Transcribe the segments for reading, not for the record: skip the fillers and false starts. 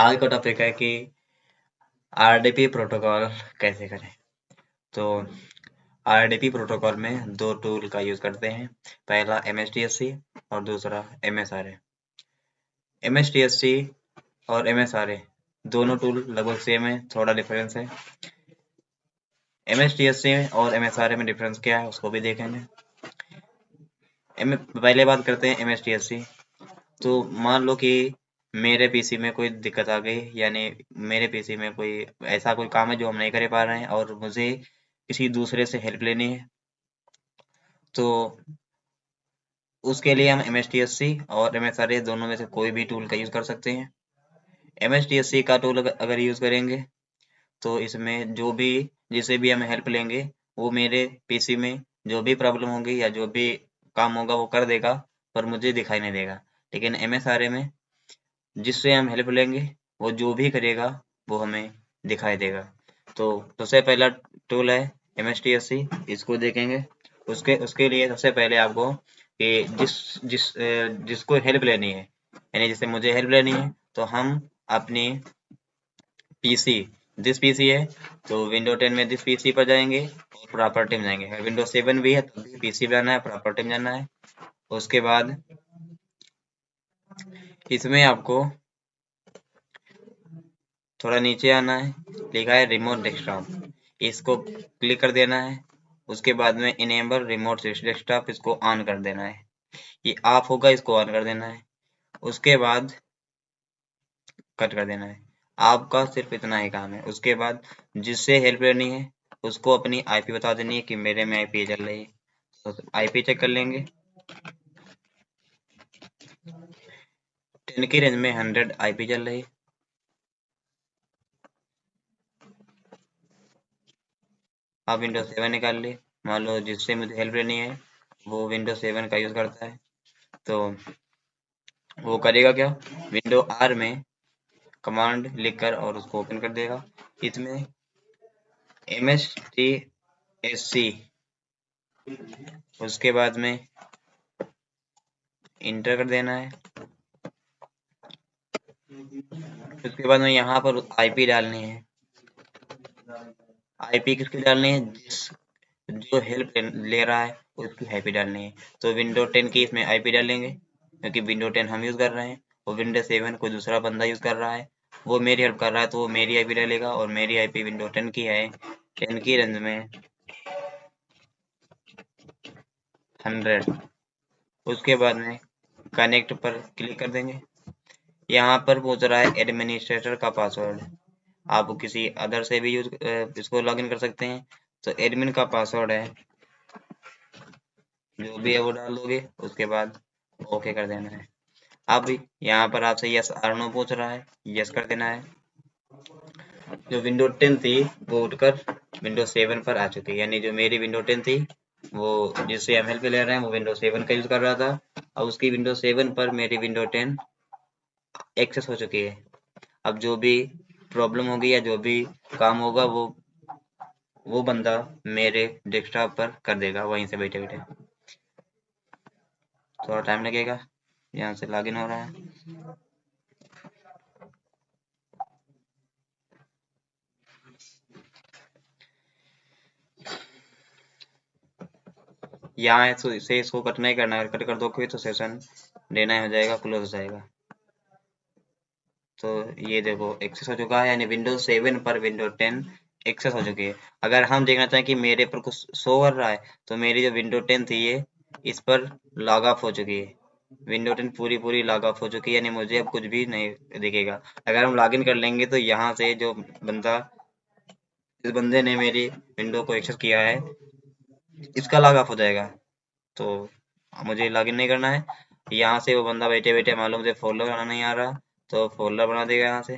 आज का टॉपिक है कि आरडीपी प्रोटोकॉल कैसे करें। तो आरडीपी प्रोटोकॉल में दो टूल का यूज करते हैं। पहला एमएसटीएससी और दूसरा एमएसआरए। एमएसटीएससी और एमएसआरए दोनों टूल लगभग सेम है, थोड़ा डिफरेंस है। एमएसटीएससी और एमएसआरए में डिफरेंस क्या है उसको भी देखेंगे। पहले बात करते हैं एमएसटीएससी। तो मान लो कि मेरे पीसी में कोई दिक्कत आ गई, यानी मेरे पीसी में कोई ऐसा कोई काम है जो हम नहीं कर पा रहे हैं और मुझे किसी दूसरे से हेल्प लेनी है। तो उसके लिए हम एमएसटीएससी और एमएसआरए दोनों में से कोई भी टूल का यूज कर सकते हैं। एमएसटीएससी का टूल अगर यूज करेंगे तो इसमें जो भी जिसे भी हम हेल्प लेंगे वो मेरे पीसी में जो भी प्रॉब्लम होगी या जो भी काम होगा वो कर देगा, पर मुझे दिखाई नहीं देगा। लेकिन एमएसआरए में जिससे हम हेल्प लेंगे वो जो भी करेगा वो हमें दिखाई देगा। तो सबसे पहला टूल है एमएसटीएससी, इसको देखेंगे। उसके उसके लिए सबसे पहले आपको कि जिसको हेल्प लेनी है, यानी जैसे मुझे हेल्प लेनी है तो हम अपनी पीसी दिस पीसी है तो विंडो 10 में दिस पीसी पर जाएंगे और प्रॉपर्टी में जाएंगे। अगर विंडो 7 भी है तो भी पीसी पे जाना है, प्रॉपर्टी में जाना है। उसके बाद इसमें आपको थोड़ा नीचे आना है, लिखा है रिमोट डेस्कटॉप, इसको क्लिक कर देना है। उसके बाद में इनेबल रिमोट डेस्कटॉप, इसको ऑन कर देना है। ये ऑफ होगा, इसको ऑन कर देना है। उसके बाद कट कर देना है। आपका सिर्फ इतना ही काम है। उसके बाद जिससे हेल्प लेनी है उसको अपनी आईपी बता देनी है कि मेरे में आईपी चल रही है, तो आईपी चेक कर लेंगे। 10 की रेंज में 100 आईपी चल रही है। आप विंडो 7 निकाल लिए, मान लो जिससे मुझे हेल्प लेनी है वो विंडो 7 का यूज करता है, तो वो करेगा क्या, विंडो आर में कमांड लिखकर और उसको ओपन कर देगा। इसमें MSTSC, उसके बाद में इंटर कर देना है। उसके बाद में यहाँ पर आईपी डालनी है। आईपी किसकी डालनी है, जो हेल्प ले रहा है उसकी आईपी डालनी है। तो विंडो 10 की इसमें आईपी डालेंगे क्योंकि विंडो 10 हम यूज कर रहे हैं और विंडो 7 कोई दूसरा बंदा यूज कर रहा है, वो मेरी हेल्प कर रहा है तो वो मेरी आईपी डालेगा और मेरी आईपी विंडो 10 की है, 10 की रेंज में 100। उसके बाद में कनेक्ट पर क्लिक कर देंगे। यहाँ पर पूछ रहा है एडमिनिस्ट्रेटर का पासवर्ड, आप किसी अदर से भी इसको लॉगिन कर सकते हैं। तो एडमिन का पासवर्ड है जो भी है वो डाल दोगे, उसके बाद ओके कर देना है। अब यहाँ पर आपसे यस और नो पूछ रहा है, यस कर देना है। जो विंडो 10 थी वो उठकर विंडो 7 पर आ चुकी है, यानी जो मेरी विंडो 10 थी वो जिससे हम हेल्प ले रहे हैं वो विंडो 7 का यूज कर रहा था, और उसकी विंडो 7 पर मेरी विंडो 10 एक्सेस हो चुकी है। अब जो भी प्रॉब्लम होगी या जो भी काम होगा वो बंदा मेरे डेस्कटॉप पर कर देगा वहीं से बैठे बैठे। थोड़ा टाइम लगेगा, यहाँ से लॉगिन हो रहा है। यहाँ से इसको कट नहीं करना है, कट कर दोगे तो सेशन देना हो जाएगा, क्लोज हो जाएगा। तो ये देखो एक्सेस हो चुका है, यानी विंडोज 7 पर विंडो 10 एक्सेस हो चुकी है। अगर हम देखना चाहें कि मेरे पर कुछ शो कर रहा है तो मेरी जो विंडो 10 थी ये इस पर लॉग ऑफ हो चुकी है। विंडो 10 पूरी पूरी लॉग ऑफ हो चुकी है, यानी मुझे अब कुछ भी नहीं दिखेगा। अगर हम लॉगिन कर लेंगे तो यहाँ से जो बंदा जिस बंदे ने मेरी विंडो को एक्सेस किया है इसका लॉग ऑफ हो जाएगा। तो मुझे लॉगिन नहीं करना है। यहाँ से वो बंदा बैठे बैठे मालूम मुझे फोल्डर बनाना नहीं आ रहा तो फोल्डर बना देगा। यहाँ से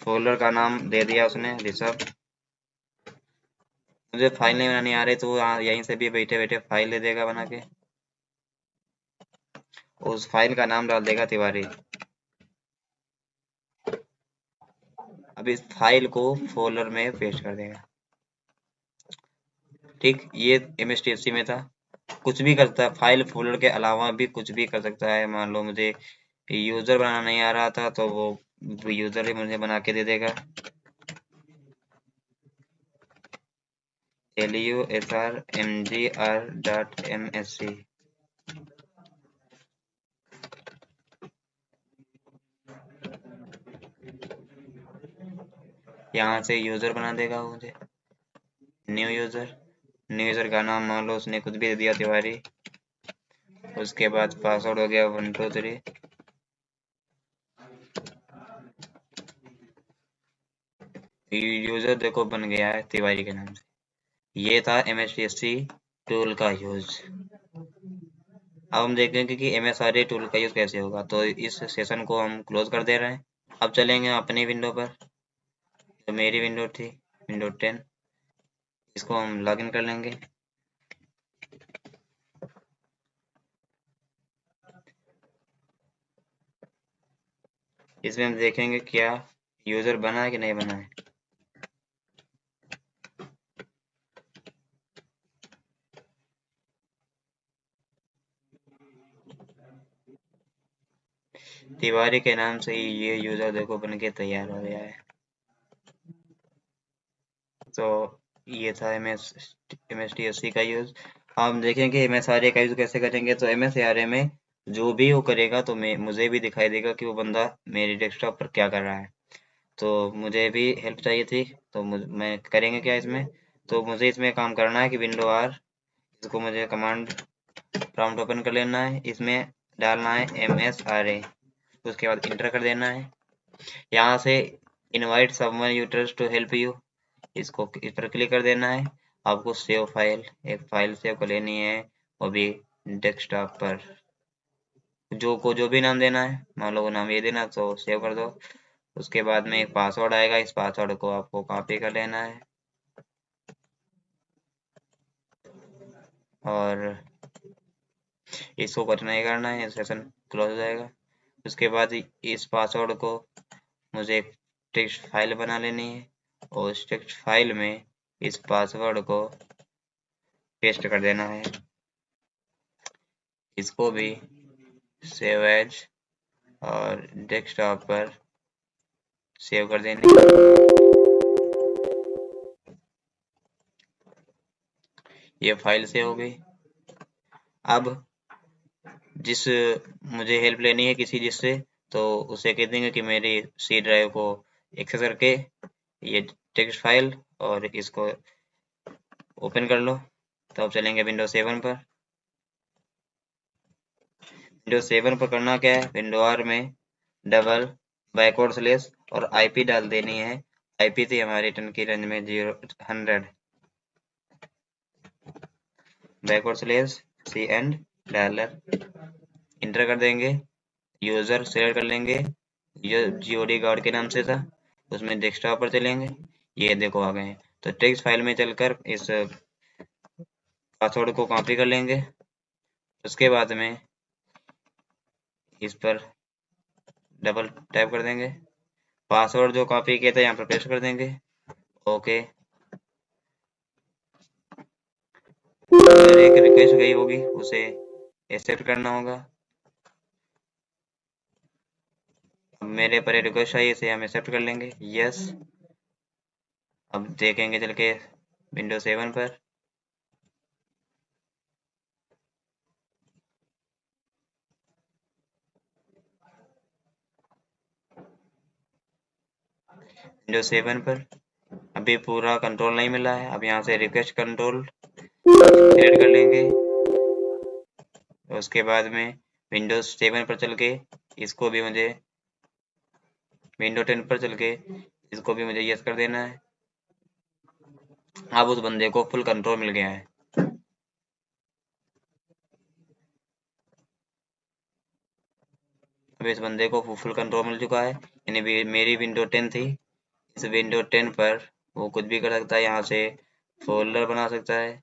फोल्डर का नाम दे दिया उसने ऋषभ। मुझे फाइल नहीं बनानी आ रही तो वो यहीं से भी बैठे बैठे फाइल दे देगा बना के, उस फाइल का नाम डाल देगा तिवारी। अब इस फाइल को फोल्डर में पेस्ट कर देगा। ठीक, ये MSTFC में था। कुछ भी करता है, फाइल फोल्डर के अलावा भी कुछ भी कर सकता है। मान लो मुझे यूज़र बनाना नहीं आ रहा था तो वो यूज़र ही मुझे बना के दे देगा। LUSRMGR.MSC। यहाँ से यूज़र बना देगा मुझे। न्यू यूज़र का नाम मान लो उसने कुछ भी दे दिया तिवारी। उसके बाद पासवर्ड हो गया 123। यूज़र देखो बन गया है तिवारी के नाम से। ये था MSTSC टूल का यूज़। अब हम देखेंगे कि MSRA टूल का यूज़ कैसे होगा। तो इस सेशन को हम क्लोज कर दे रहे हैं। अब चलेंगे अपनी विंडो पर। तो मेरी विंडो थी विंडो 10। इसको हम लॉगिन कर लेंगे। इसमें हम देखेंगे क्या यूज़र बना है कि नहीं बना है। तिवारी के नाम से ही ये यूज़र देखो बन के तैयार हो गया है। तो ये था MSTSC का यूज़। हम देखेंगे MSRA का यूज़ कैसे करेंगे। तो MSRA में जो भी वो करेगा तो मुझे भी दिखाई देगा कि वो बंदा मेरे डेस्कटॉप पर क्या कर रहा है। तो मुझे भी हेल्प चाहिए थी। तो मैं करेंगे क्या इसमें। तो मुझे इसमें काम करना है कि विंडो R, इसको मुझे कमांड प्रॉम्प्ट ओपन कर लेना है। इसमें डालना है MSRA। उसके बाद इंटर कर देना है। यहाँ से invite someone you trust to help you, इसको इस पर क्लिक कर देना है। आपको सेव फाइल, एक फाइल सेव कर लेनी है, वो भी डेस्कटॉप पर। जो भी नाम देना है, मान लो वो नाम ये देना तो सेव कर दो। उसके बाद में एक पासवर्ड आएगा, इस पासवर्ड को आपको कॉपी कर लेना है और इसको कुछ नहीं करना है, सेशन क्लोज हो जाएगा। उसके बाद इस पासवर्ड को मुझे एक टेक्स्ट फाइल बना लेनी है और उस टेक्स्ट फाइल में इस पासवर्ड को पेस्ट कर देना है। इसको भी सेव एज और डेस्कटॉप पर सेव कर देनी है। ये फाइल सेव हो गई। अब जिस मुझे हेल्प लेनी है किसी जिससे, तो उसे कह देंगे कि मेरी सी ड्राइव को एक्सेस करके ये टेक्स्ट फाइल और इसको ओपन कर लो। तो अब चलेंगे विंडो 7 पर। विंडो 7 पर करना क्या है, विंडो आर में डबल बैकवर्ड स्लेश और आईपी डाल देनी है। आईपी थी हमारी रिटर्न की रेंज में 100। Backward slash C and dollar enter कर देंगे। यूजर सेलेक्ट कर लेंगे, ये जीओडी गार्ड के नाम से था। उसमें डेस्कटॉप पर चलेंगे, ये देखो आ गए हैं। तो टेक्स्ट फाइल में चलकर इस पासवर्ड को कॉपी कर लेंगे। उसके बाद में इस पर डबल टैप कर देंगे। पासवर्ड जो कॉपी किया था यहाँ पर पेस्ट कर देंगे। ओके। एक रिक्वेस्ट गई होगी, उसे एक्सेप्ट करना होगा। मेरे पर रिक्वेस्ट आई, इसे हम एक्सेप्ट कर लेंगे, यस। अब देखेंगे चल के विंडो 7 पर। विंडो 7 पर अभी पूरा कंट्रोल नहीं मिला है। अब यहाँ से रिक्वेस्ट कंट्रोल क्रिएट कर लेंगे। उसके बाद में विंडोज 7 पर चल के इसको भी मुझे विंडो 10 पर चल के इसको भी मुझे यस कर देना है। अब उस बंदे को फुल कंट्रोल मिल गया है। अब इस बंदे को फुल कंट्रोल मिल चुका है। यानी मेरी विंडो 10 थी, इस विंडो 10 पर वो कुछ भी कर सकता है। यहाँ से फोल्डर बना सकता है।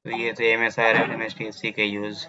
तो ये थे MSRA MSTSC के यूज़।